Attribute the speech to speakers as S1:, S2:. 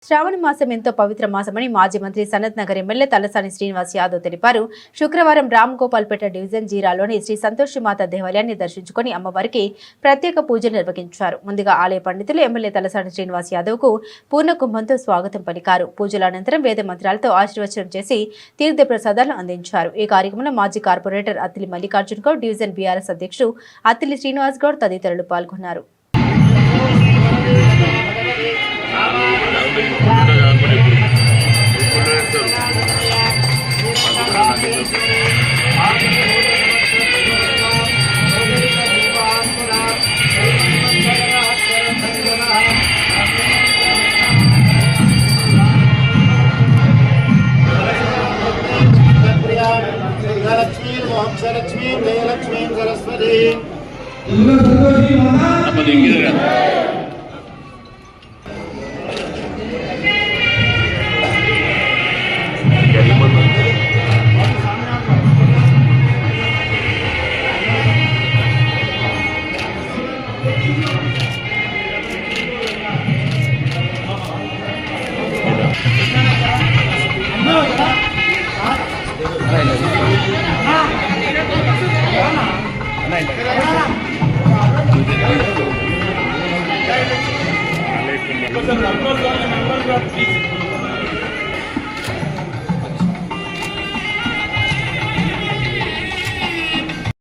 S1: శ్రావణ మాసం ఎంతో పవిత్ర మాసమని మాజీ మంత్రి సనత్ నగర్ ఎమ్మెల్యే తలసాని శ్రీనివాస్ యాదవ్ తెలిపారు. శుక్రవారం రామ్ గోపాల్పేట డివిజన్ జీరాలోని శ్రీ సంతోషిమాత దేవాలయాన్ని దర్శించుకుని అమ్మవారికి ప్రత్యేక పూజలు నిర్వహించారు. ముందుగా ఆలయ పండితులు ఎమ్మెల్యే తలసాని శ్రీనివాస్ యాదవ్ కు పూర్ణ కుంభంతో స్వాగతం పలికారు. పూజల అనంతరం వేద మంత్రాలతో ఆశీర్వచనం చేసి తీర్థ ప్రసాదాలను అందించారు. ఈ కార్యక్రమంలో మాజీ corporator Attili Mallikarjun Goud, division BRS అధ్యక్షుడు అత్తిలి శ్రీనివాస్ గౌడ్ తదితరులు పాల్గొన్నారు.
S2: Lakshmi Jayalakshmi Saraswati
S3: Because the numbers are the numbers,